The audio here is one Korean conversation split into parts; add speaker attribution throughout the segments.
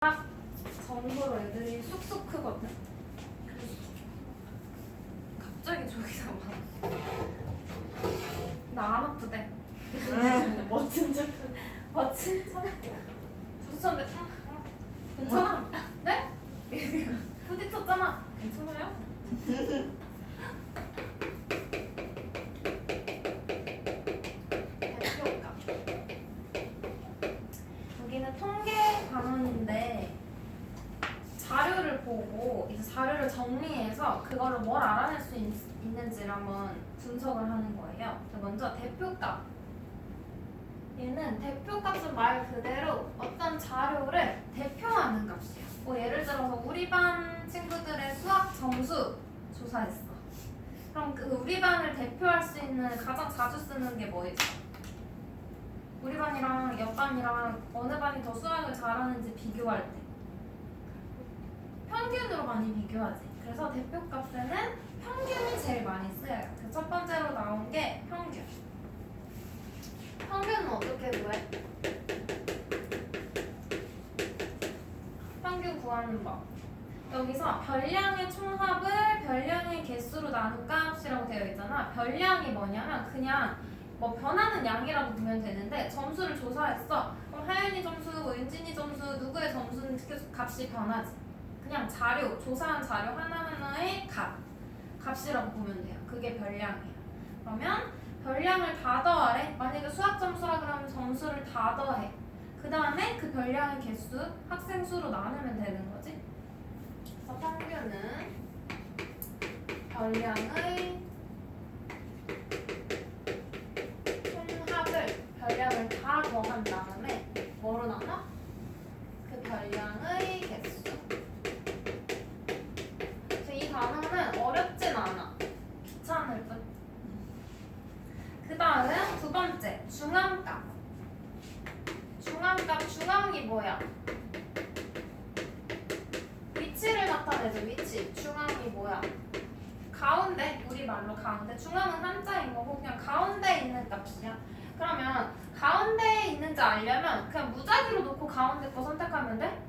Speaker 1: 딱 정도로 애들이 쑥쑥 크거든. 갑자기 저기서 나안 아프대.
Speaker 2: 멋진 척.
Speaker 1: 멋진 척. 부딪혔는데 괜찮아? 네? 부딪혔잖아. 괜찮아요? 대표가 여기는 통계 관원인데 자료를 보고 이제 자료를 정리해서 그걸로 뭘 알아낼 수 있는지를 한번 분석을 하는 거예요. 먼저 대표값. 얘는 대표값은 말 그대로 어떤 자료를 대표하는 값이야. 뭐 예를 들어서 우리 반 친구들의 수학 점수 조사했어. 그럼 그 우리 반을 대표할 수 있는 가장 자주 쓰는 게 뭐겠어? 우리 반이랑 옆 반이랑 어느 반이 더 수학을 잘하는지 비교할 때 평균으로 많이 비교하지. 그래서 대표값에는 평균이 제일 많이 쓰여요. 첫 번째로 나온 게 평균. 평균은 어떻게 구해? 평균 구하는 법. 여기서 별량의 총합을 별량의 개수로 나눈 값이라고 되어 있잖아. 별량이 뭐냐면 그냥 뭐 변하는 양이라고 보면 되는데 점수를 조사했어. 그럼 하연이 점수, 뭐 윤진이 점수, 누구의 점수는 계속 값이 변하지. 그냥 자료, 조사한 자료 하나하나의 값이라고 보면 돼요. 그게 별량이에요. 그러면 별량을 다 더하래. 만약에 수학 점수라 그러면 점수를 다 더해. 그 다음에 그 별량의 개수, 학생 수로 나누면 되는 거지. 그래서 평균은 별량의 총합을 별량을 다 더한 다음에 뭐로 나눠? 그 별량의 개수. 그래서 이 단어는 어렵진 않아. 귀찮을 뿐. 그 다음 두 번째, 중앙값. 중앙값, 중앙이 뭐야? 위치를 나타내죠, 위치. 중앙이 뭐야? 가운데, 우리 말로 가운데. 중앙은 한자인 거고 그냥 가운데에 있는 값이야. 그러면 가운데에 있는지 알려면 그냥 무작위로 놓고 가운데 거 선택하면 돼?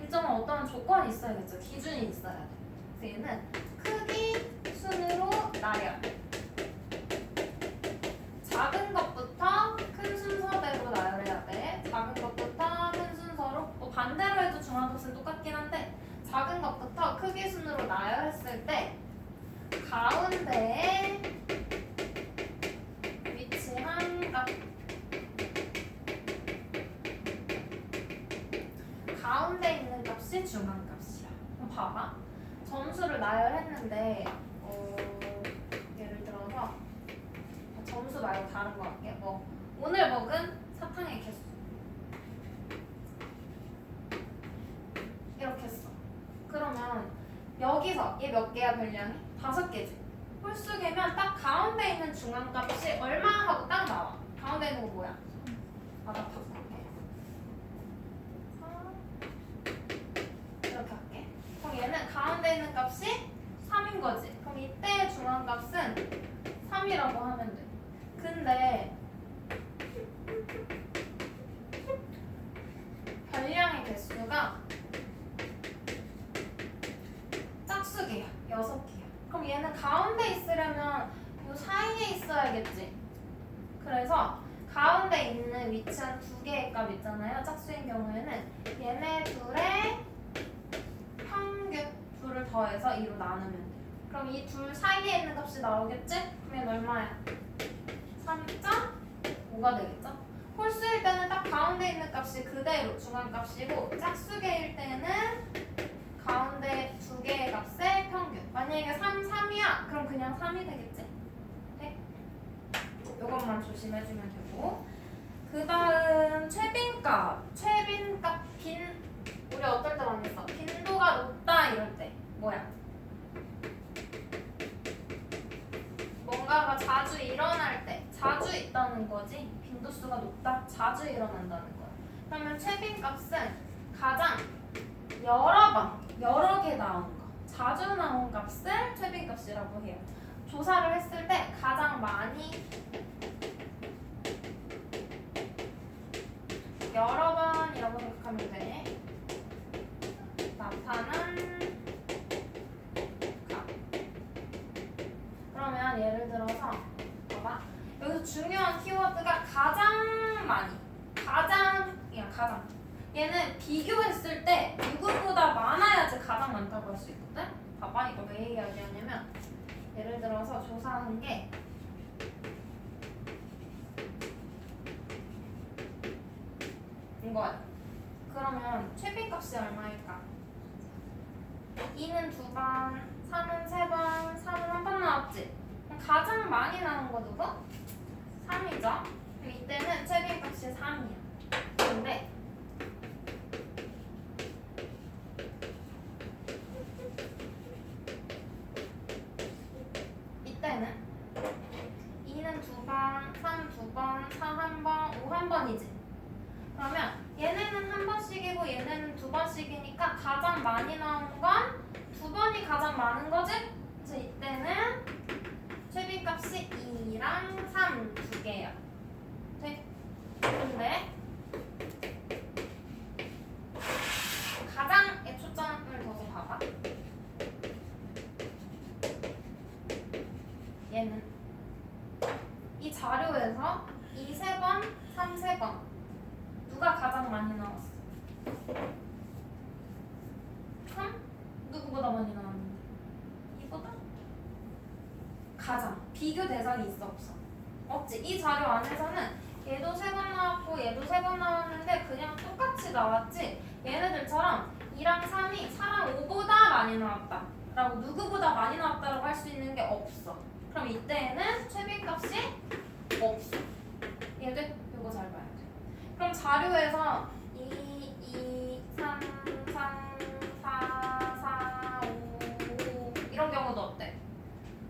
Speaker 1: 일정한 어떤 조건이 있어야겠죠. 기준이 있어야 돼. 그래서 얘는 크기 순으로 나열. 작은 것부터 큰 순서대로 나열해야 돼. 작은 것부터 큰 순서로. 뭐 반대로 해도 중앙값은 똑같긴 한데 작은 것부터 크기 순으로 나열했을 때 가운데에 위치한 값. 가운데 있는 값이 중앙값이야. 그럼 봐봐. 점수를 나열했는데 예를 들어서 점수 말고 다른 거 할게. 뭐 오늘 먹은 사탕의 개수 이렇게 했어. 그러면 여기서 얘 몇 개야 별량이? 5개지. 홀수개면 딱 가운데 있는 중앙값이 얼마 하고 딱 나와. 가운데 있는 거 뭐야? 나 바꿀게. 이렇게 할게. 그럼 얘는 가운데 있는 값이 3인 거지. 그럼 이때 중앙값은 3이라고 하면 돼. 근데 별량의 개수가 짝수개야. 6개야. 그럼 얘는 가운데 있으려면 이 사이에 있어야겠지. 그래서 가운데 있는 위치한 2개의 값 있잖아요. 짝수인 경우에는 얘네 둘의 평균 둘을 더해서 2로 나누면 돼. 그럼 이 둘 사이에 있는 값이 나오겠지? 그러면 얼마야? 3.5가 되겠죠? 홀수일 때는 딱 가운데 있는 값이 그대로 중앙값이고 짝수개일 때는 가운데 2개의 값의 평균. 만약에 3이야? 그럼 그냥 3이 되겠지? 네? 요것만 조심해주면 되고 그 다음 최빈값. 우리 어떨 때 많이 써? 빈도가 높다 이럴 때 뭐야? 뭔가가 자주 일어날 때 자주 있다는 거지. 빈도수가 높다, 자주 일어난다는 거야. 그러면 최빈값은 가장 여러 개 나온 거, 자주 나온 값을 최빈값이라고 해요. 조사를 했을 때 가장 많이 여러 번이라고 생각하면 돼. 비교했을 때 누구보다 많아야지 가장 많다고 할 수 있거든? 봐봐, 이거 왜 이야기하냐면 예를 들어서 조사한 게 이거야. 그러면 최빈값이 얼마일까? 2는 2번, 3은 3번, 4는 1번 나왔지? 그럼 가장 많이 나온 거 누구? 3이죠? 그럼 이때는 최빈값이 3이야. 근데 이때는 2는 2번, 3 2번, 4 1번, 5 1번이지? 그러면 얘네는 한 번씩이고 얘네는 두 번씩이니까 가장 많이 나온 건 두 번이 가장 많은 거지? 그래서 이때는 최빈값이 2랑 3 두 개야. 돼? 근데 가장에 초점을 둬서 봐봐. 얘는 이 자료에서 2 3번, 3 3번 누가 가장 많이 나왔어? 3? 누구보다 많이 나왔는데? 이보다? 가장 비교 대상이 있어 없어? 없지. 이 자료 안에서는 얘도 3번 나왔고 얘도 3번 나왔는데 그냥 똑같이 나왔지 얘네들처럼 2랑 3이 4랑 5보다 많이 나왔다 라고 누구보다 많이 나왔다라고 할 수 있는 게 없어. 그럼 이때에는 최빈값이 없어. 얘들 이거 잘 봐야 돼. 그럼 자료에서 2, 2, 3, 3, 4, 4, 5 이런 경우도 어때?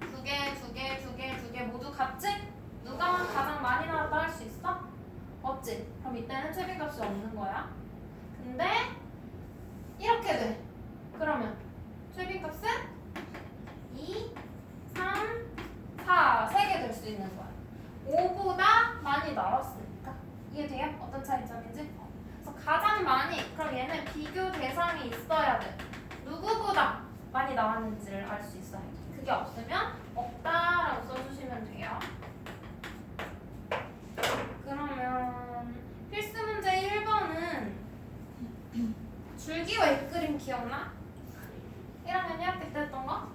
Speaker 1: 두 개, 두 개, 두 개, 두 개 모두 같지? 누가 가장 많이 나왔다 할 수 있어? 없지? 그럼 이때는 최빈값이 없는 거야. 근데 이렇게 돼. 그러면 최빈값은 2, 3, 4 세 개 될 수 있는 거야. 5보다 많이 나왔으니까. 이해돼요? 어떤 차이점인지? 그래서 가장 많이, 그럼 얘는 비교 대상이 있어야 돼. 누구보다 많이 나왔는지를 알 수 있어야 돼. 그게 없으면 없다라고 써주시면 돼요. 그러면 필수 문제 1번은 줄기와 윗그림 기억나? 1학년 1학기 때 했던 거?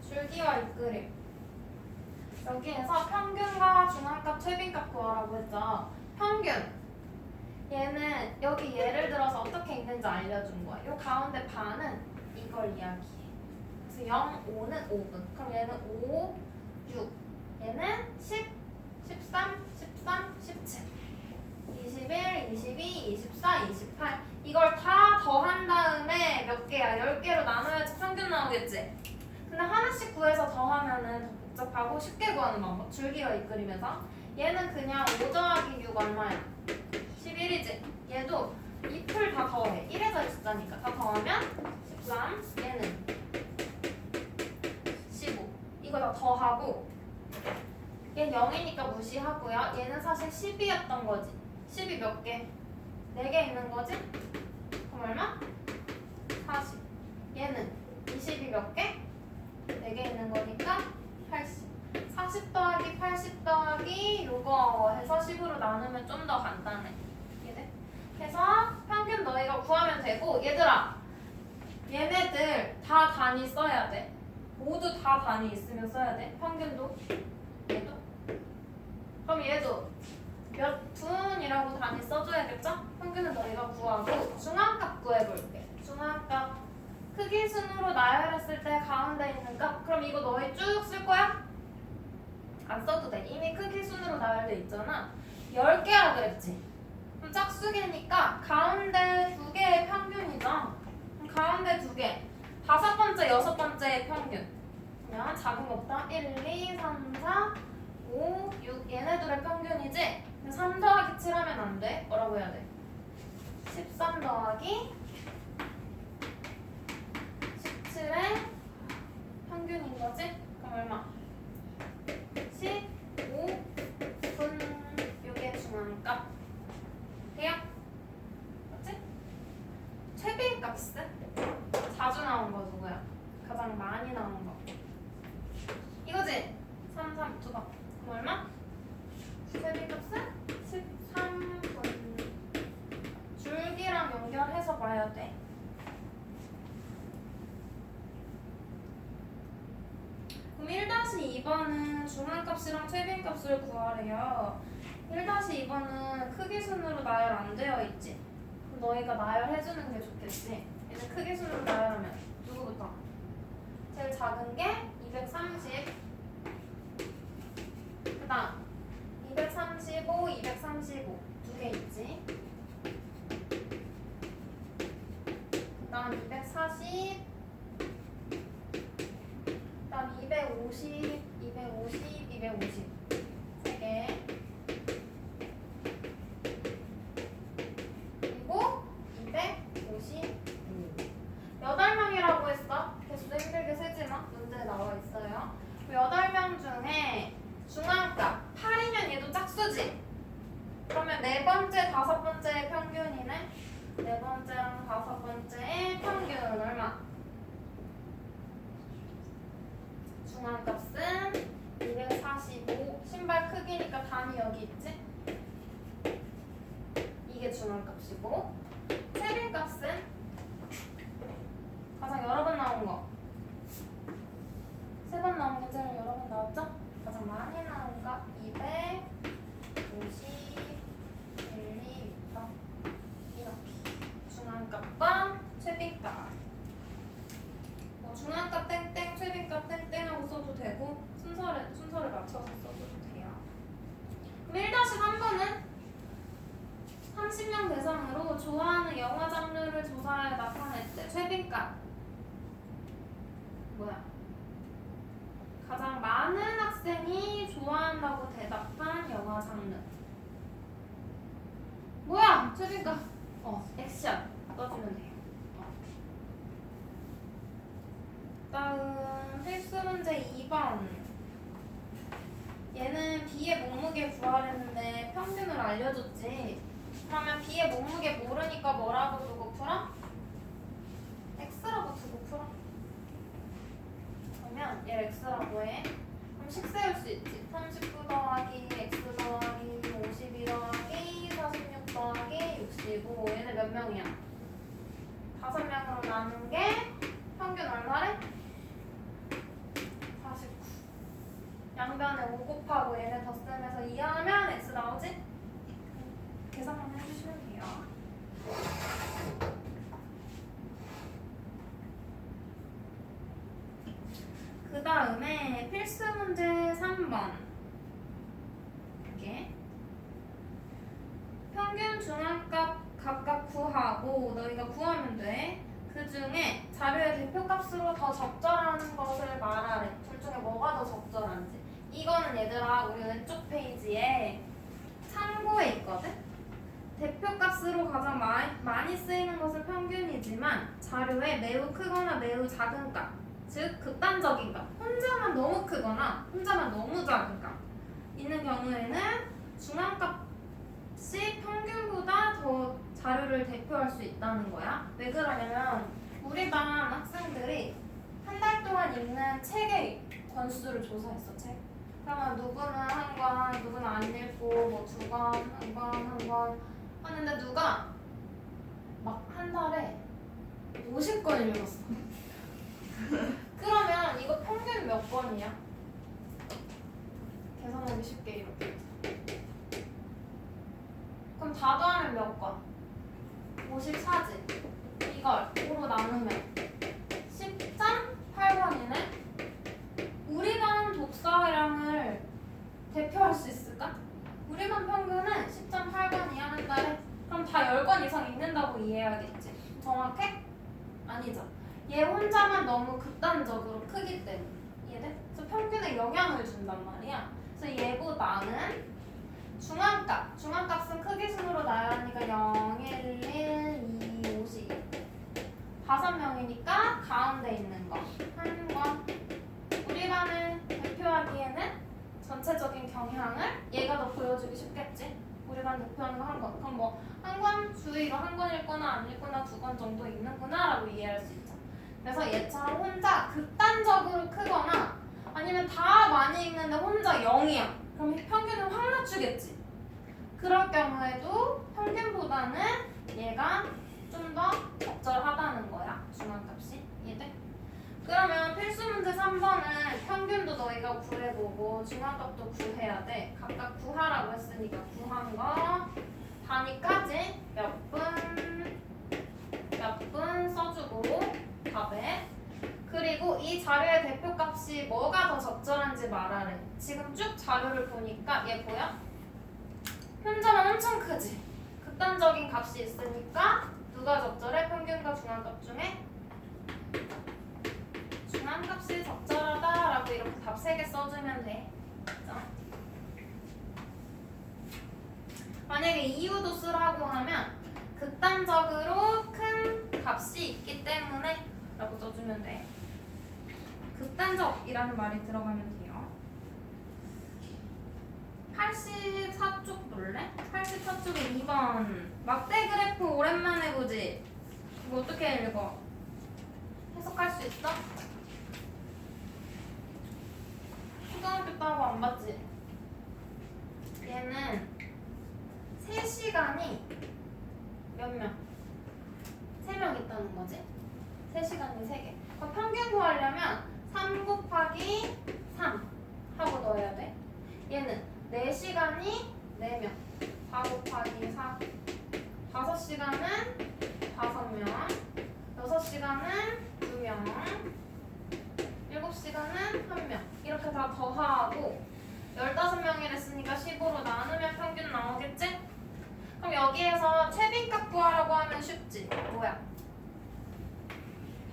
Speaker 1: 줄기와 윗그림. 여기에서 평균과 중앙값, 최빈값 구하라고 했죠. 평균. 얘는 여기 예를 들어서 어떻게 읽는지 알려준 거야. 요 가운데 반은 이걸 이야기해. 그래서 0, 5는 5분. 그럼 얘는 5, 6. 얘는 10, 13, 13, 17. 21, 22, 24, 28. 이걸 다 더한 다음에 몇 개야? 10개로 나눠야지 평균 나오겠지? 근데 하나씩 구해서 더하면은 더 복잡하고 쉽게 구하는 방법. 줄기와 윗그림에서. 얘는 그냥 5 더하기 6 얼마야? 11이지? 얘도 잎을 다 더해. 1에서 숫자니까 다 더하면 13. 얘는 15. 이거 다 더하고 얘는 0이니까 무시하고요. 얘는 사실 10이었던 거지. 10이 몇 개? 4개 있는 거지? 그럼 얼마? 40. 얘는 20이 몇 개? 4개 있는 거니까 80. 40 더하기 80 더하기 요거 해서 10으로 나누면 좀 더 간단해. 이해돼? 해서 평균 너희가 구하면 되고 얘들아 얘네들 다 단위 써야 돼. 모두 다 단위 있으면 써야 돼. 평균도 얘도 그럼 얘도 몇 분이라고 단위 써줘야겠죠? 평균은 너희가 구하고 중앙값 구해볼게. 중앙값 크기 순으로 나열했을 때 가운데 있는 값. 그럼 이거 너희 쭉 쓸 거야? 안 써도 돼. 이미 크기 순으로 나열돼 있잖아. 10개라 그랬지? 그럼 짝수개니까 가운데 2개의 평균이죠. 그럼 가운데 2개. 5번째, 6번째의 평균. 그러면 작은 것부터 1, 2, 3, 4, 5, 6 얘네들의 평균이지? 3 더하기 7 하면 안 돼. 뭐라고 해야 돼? 13 더하기 17의 평균인 거지? 그럼 얼마? 15분. 요게 중앙값. 돼요? 맞지? 최빈값은 자주 나온 거 누구야? 가장 많이 나온 거. 이거지? 3, 3, 2번. 그럼 얼마? 최빈값은 13분. 연결해서 봐야 돼. 그럼 1-2번은 중앙값이랑 최빈값을 구하래요. 1-2번은 크기 순으로 나열 안 되어 있지? 그럼 너희가 나열해주는 게 좋겠지? 이제 크기 순으로 나열하면 누구부터? 제일 작은 게 230, 그 다음 235, 235 두 개 있지? 그 다음 240, 그 다음 250, 250, 250 세 개. 그리고 255. 8명이라고 했어. 개수 힘들게 세지 마. 문제에 나와 있어요. 8명 중에 중앙값 8이면 얘도 짝수지. 그러면 네 번째, 다섯 번째의 평균이네. 네 번째랑 다섯 번째의 평균 얼마? 중앙값은 245. 신발 크기니까 단위 여기 있지? 이게 중앙값이고, 세빈값은 가장 여러 번 나온 거. 3번 나온 문제는 여러 번 나왔죠? 가장 많이 나온 거 250ml 이렇게. 중앙값과 최빈값. 뭐 중앙값 땡땡, 최빈값 땡땡 하고 써도 되고 순서를 맞춰서 써도 돼요. 그럼 1-3번은 30명 대상으로 좋아하는 영화 장르를 조사해 나타냈대. 최빈값 뭐야? 가장 많은 학생이 좋아한다고 대답한 영화 장르. 뭐야? 최빈값. 액션 떠주면 돼요. 다음 필수 문제 2번. 얘는 B의 몸무게 구하랬는데 평균을 알려줬지. 그러면 B의 몸무게 모르니까 뭐라고 두고 풀어? X라고 두고 풀어. 그러면 얘 X라고 해. 그럼 식 세울 수 있지. 39 더하기 X 더하기 52 더하기 46 더하기 65. 얘네 몇 명이야? 5명으로 나눈 게 평균 얼마래? 49. 양변에 5 곱하고 얘네 덧셈해서 이해하면 X 나오지? 계산만 해주시면 돼요. 그 다음에 필수 문제 3번. 이게 평균 중앙값 각각 구하고 너희가 구하면 돼. 그 중에 자료의 대표값으로 더 적절한 것을 말하래. 둘 중에 뭐가 더 적절한지. 이거는 얘들아 우리 왼쪽 페이지에 참고에 있거든. 대표값으로 가장 많이 쓰이는 것은 평균이지만 자료에 매우 크거나 매우 작은 값, 즉 극단적인 값, 혼자만 너무 크거나 혼자만 너무 작은 값 있는 경우에는 중앙값이 평균보다 더 자료를 대표할 수 있다는 거야. 왜 그러냐면 우리 반 학생들이 한 달 동안 읽는 책의 권수를 조사했어. 책. 그러면 누구는 한 권, 누구는 안 읽고 뭐 2권, 한 권, 한 권 하는데 누가 막 한 달에 50권 읽었어. 그러면 이거 평균 몇 번이야? 계산하기 쉽게 이렇게. 그럼 다 더하면 몇 권? 54지. 이걸 5로 나누면 10.8번이네. 우리 반 독서량을 대표할 수 있을까? 우리 반 평균은 10.8번이야 한 달에. 그럼 다 10권 이상 읽는다고 이해해야겠지. 정확해? 아니죠. 얘 혼자만 너무 극단적으로 크기 때문에. 이해돼? 그래서 평균에 영향을 준단 말이야. 그래서 얘보다는 중앙값은 크기 순으로 나열하니까 0, 1, 1, 2, 50. 5명이니까 가운데 있는 거 한 권. 우리 반을 대표하기에는 전체적인 경향을 얘가 더 보여주기 쉽겠지. 우리 반 대표하는 거 한 권. 그럼 뭐 한 권 주의로 한 권 읽거나 안 읽거나 2권 정도 읽는구나 라고 이해할 수 있죠. 그래서 얘처럼 혼자 극단적으로 크거나 아니면 다 많이 읽는데 혼자 0이야. 그럼 평균을 확 낮추겠지. 그럴 경우에도 평균보다는 얘가 좀 그러면 필수 문제 3번은 평균도 너희가 구해보고 중앙값도 구해야 돼. 각각 구하라고 했으니까 구한 거 단위까지 몇 분 써주고 답에. 그리고 이 자료의 대표값이 뭐가 더 적절한지 말하래. 지금 쭉 자료를 보니까 얘 보여? 혼자만 엄청 크지? 극단적인 값이 있으니까 누가 적절해? 평균과 중앙값 중에? 중앙값이 적절하다라고 이렇게 답 3개 써주면 돼. 그죠? 만약에 이유도 쓰라고 하면 극단적으로 큰 값이 있기 때문에 라고 써주면 돼. 극단적이라는 말이 들어가면 돼요. 84쪽 볼래? 84쪽에 2번 막대 그래프 오랜만에 보지? 이거 어떻게 읽어? 해석할 수 있어? 초등학교 때 하고 안 봤지? 얘는 3시간이 몇 명? 3명 있다는 거지? 3시간이 3개. 그럼 평균 구하려면 3 곱하기 3 하고 넣어야 돼. 얘는 4시간이 4명. 4 곱하기 4. 5시간은 5명. 6시간은 2명. 7시간은 1명. 이렇게 다 더하고 15명이랬으니까 15로 나누면 평균 나오겠지? 그럼 여기에서 최빈값 구하라고 하면 쉽지? 뭐야?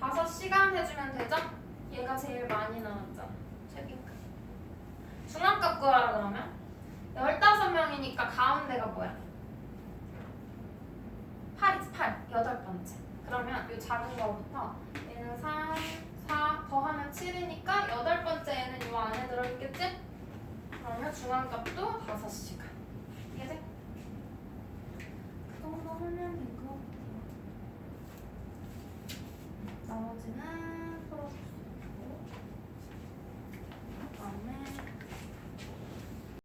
Speaker 1: 5시간 해주면 되죠? 얘가 제일 많이 나왔잖아. 최빈값. 중앙값 구하라 그러면 15명이니까 가운데가 뭐야? 8이지 8. 8번째. 그러면 이 작은 거부터 얘는 3, 4 더하면 7이니까 8번째 얘는 이 안에 들어있겠지? 그러면 중앙값도 5시간. 이해돼? 그 정도 하면 될 것 같아요. 나머지는 풀어주고 그다음에